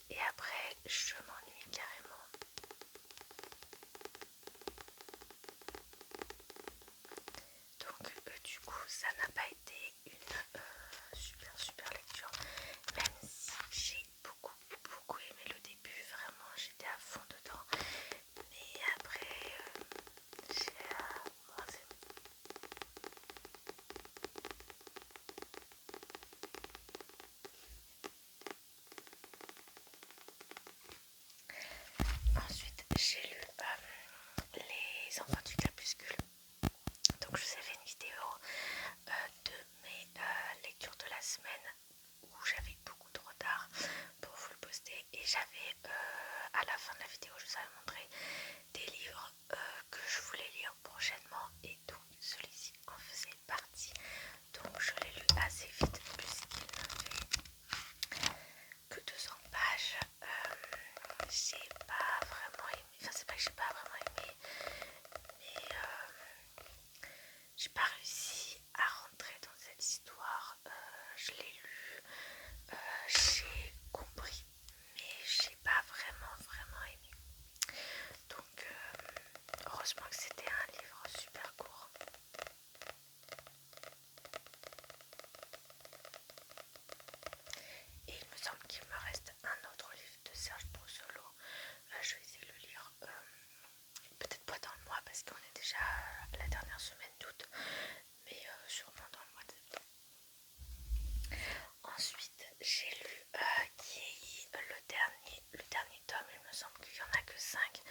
et après je m'ennuie carrément. Donc du coup ça n'a pas été une super lecture, même si j'ai beaucoup aimé le début, vraiment j'étais à fond dedans, mais après j'ai moins aimé. Ensuite j'ai lu Les Enfants du Crépuscule. Donc je vous ai fait une vidéo de mes lectures de la semaine où j'avais beaucoup de retard pour vous le poster, et j'avais à la fin de la vidéo je vous avais montré des livres que je voulais lire prochainement, et donc celui-ci en faisait partie. Donc je l'ai lu assez vite puisqu'il ne fait que 200 pages. J'ai pas vraiment aimé, enfin c'est pas que j'ai pas vraiment aimé, mais j'ai pas réussi à rentrer dans cette histoire. Je l'ai lu, j'ai compris, mais j'ai pas vraiment aimé. Donc heureusement que c'était un livre super court. Et il me semble qu'il me reste un autre livre de Serge Brussolo. Je vais essayer de le lire, peut-être pas dans le mois parce qu'on est déjà à la dernière semaine d'août, mais sûrement dans le mois de septembre. Ensuite j'ai lu Kieyi, le dernier tome. Il me semble qu'il n'y en a que 5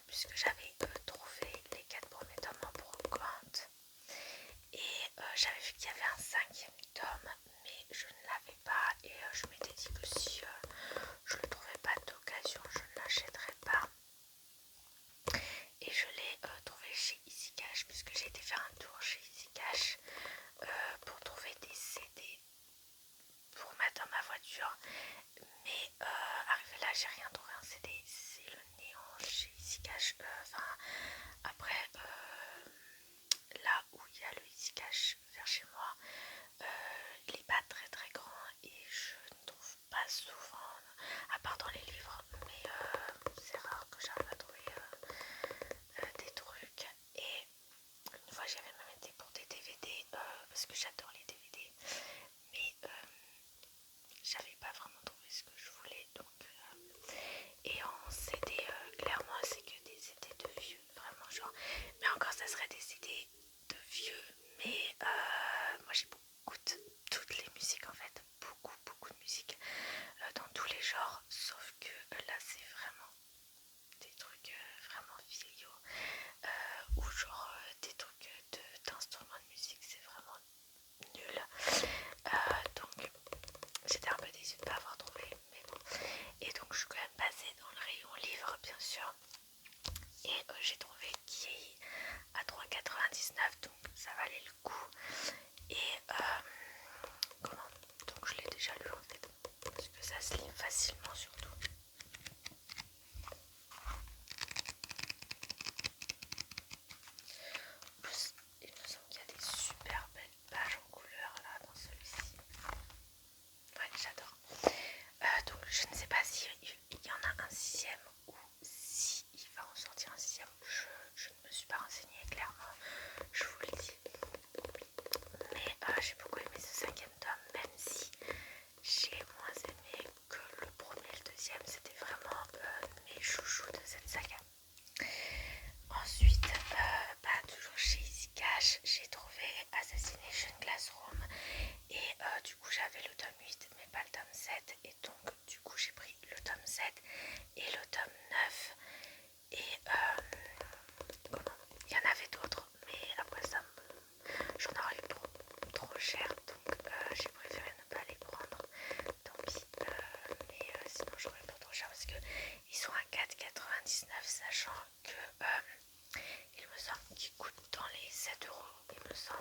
puisque j'avais trouvé les 4 premiers tomes en brocante, et j'avais vu qu'il y avait un 5e tome, mais je ne l'avais pas, et je m'étais dit que si je le trouvais pas d'occasion je ne l'achèterais pas. Et je l'ai trouvé chez Easy Cash, puisque j'ai été faire un tour chez Easy Cash pour trouver des CD pour mettre dans ma voiture, mais arrivé là j'ai rien trouvé en CD. C'est le néant chez Easy Cash. Après là où il y a le Easy Cash vers chez moi, il est pas très grand, et je ne trouve pas souvent, à part dans les livres, mais c'est rare que j'arrive à trouver des trucs. Et une fois j'avais même été pour des DVD, parce que j'adore les DVD, mais j'avais pas vraiment trouvé ce que je voulais. Donc et en CD clairement c'est que des CD de vieux, vraiment genre, mais encore ça serait des CD de vieux, mais moi j'écoute toutes les musiques en fait, beaucoup de musique dans tous les genres, sauf que là c'est vraiment des trucs vraiment vieillots, ou genre des trucs d'instruments de musique, c'est vraiment nul. Donc j'étais un peu déçue de ne pas avoir trouvé, mais bon. Et donc je suis quand même passée dans le rayon livre bien sûr, et j'ai trouvé Kieyi à 3,99, donc ça valait le coup. Et donc je l'ai déjà lu en fait, parce que ça se lit facilement surtout. En plus il me semble qu'il y a des super belles pages en couleur là dans celui-ci. Ouais, j'adore. Donc je ne sais pas si il y en a un 6e, ou si il va en sortir un 6e. Je ne me suis pas renseignée clairement, je vous le dis. Mais j'ai beaucoup aimé ce 5e tome, même si j'ai moins aimé que le premier et le deuxième. C'était vraiment mes chouchous de cette saga. Ensuite, toujours chez Easy Cash, j'ai trouvé Assassination Classroom, et du coup j'avais le tome 8 mais pas le tome 7, et donc du coup j'ai pris le tome 7 et le tome 9, et il y en avait d'autres, mais après ça j'en aurais eu pour trop cher, donc j'ai préféré ne pas les prendre, tant pis. Mais sinon j'aurais pas trop cher parce que ils sont à 4,99, sachant que il me semble qu'ils coûtent dans les 7 €, il me semble.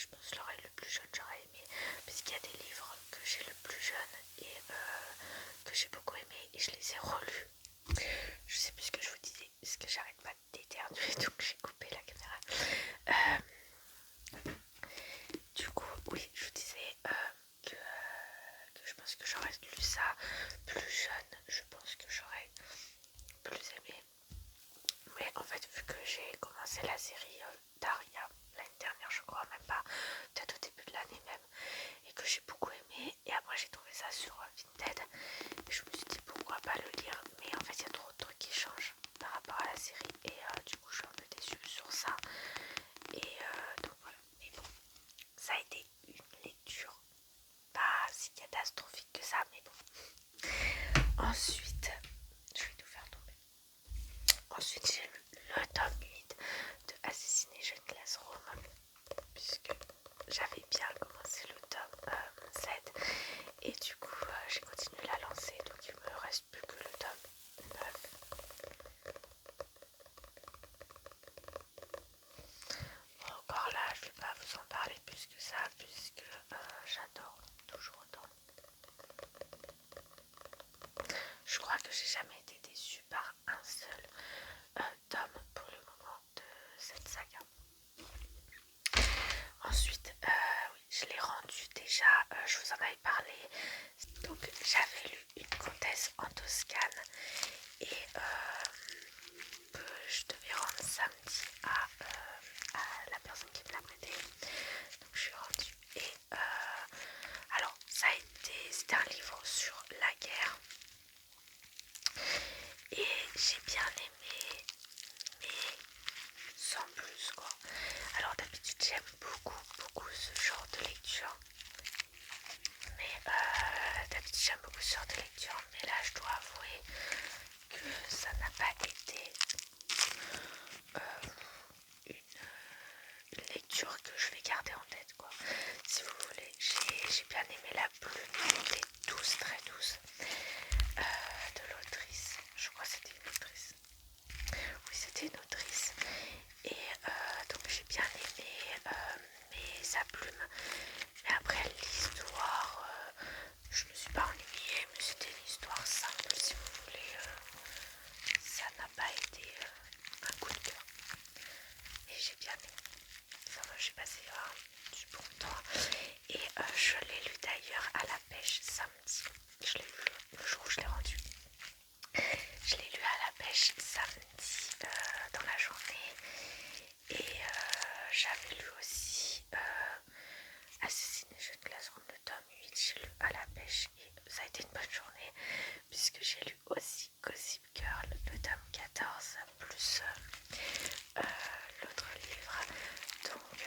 je pense l'oreille le plus jeune j'aurais aimé, puisqu'il y a des livres que j'ai le plus jeune et que j'ai beaucoup aimé et je les ai relus. Je sais plus ce que je vous disais, parce que j'arrête pas d'éternuer, donc j'ai coupé la caméra. Du coup, oui, je vous disais que je pense que j'aurais lu ça plus jeune, je pense que j'aurais plus aimé. Mais en fait, vu que j'ai commencé la série Daria l'année dernière, je crois, même pas, peut-être au début de l'année même, et que j'ai beaucoup aimé, et après j'ai trouvé ça sur Vinted, et je me suis dit pourquoi pas le lire, mais en fait il y a trop de trucs qui changent par rapport à la série, et du coup je suis un peu déçue sur ça, et donc voilà. Mais bon, ça a été une lecture pas si catastrophique que ça, mais bon. Ensuite, je vais tout faire tomber. Ensuite, j'ai lu le tome 8 de Assassination Classroom, puisque j'avais bien commencé le tome 7, et du coup, j'ai continué la lancer, donc il me reste plus que le tome 9. Bon, encore là, je vais pas vous en parler plus que ça, puisque j'adore toujours autant. Je crois que j'ai jamais été déçue par un seul tome pour le moment de cette saga. Ensuite, oui, je l'ai rendu déjà, je vous en avais parlé. Donc j'avais lu Une comtesse en Toscane et que je devais rendre samedi à la personne qui me l'a prêté. Donc je suis rendue et alors c'était un livre sur la guerre et j'ai bien aimé, mais sans plus quoi. Alors d'habitude j'aime beaucoup ce genre de lecture, mais d'habitude j'aime beaucoup ce genre de lecture, mais là je dois avouer que ça n'a pas été une lecture que je vais garder en tête quoi. Si vous voulez, j'ai bien aimé la plume, elle était douce, très douce, de l'autrice. Je crois que c'était une autrice. Oui, c'était une autrice. Et donc j'ai bien aimé mais sa plume. Mais après l'histoire, je me suis pas ennuyée, mais c'était une histoire simple si vous voulez. Ça n'a pas été un coup de cœur. Et j'ai bien aimé. Ça va, j'ai passé du bon temps. Et je l'ai lu d'ailleurs à la pêche samedi. Je l'ai lu le jour où je l'ai rendu. Je l'ai lu à la pêche samedi dans la journée. Et j'avais lu aussi Assassination Classroom, le tome 8. J'ai lu à la pêche et ça a été une bonne journée puisque j'ai lu aussi Gossip Girl, le tome 14, plus l'autre livre. Donc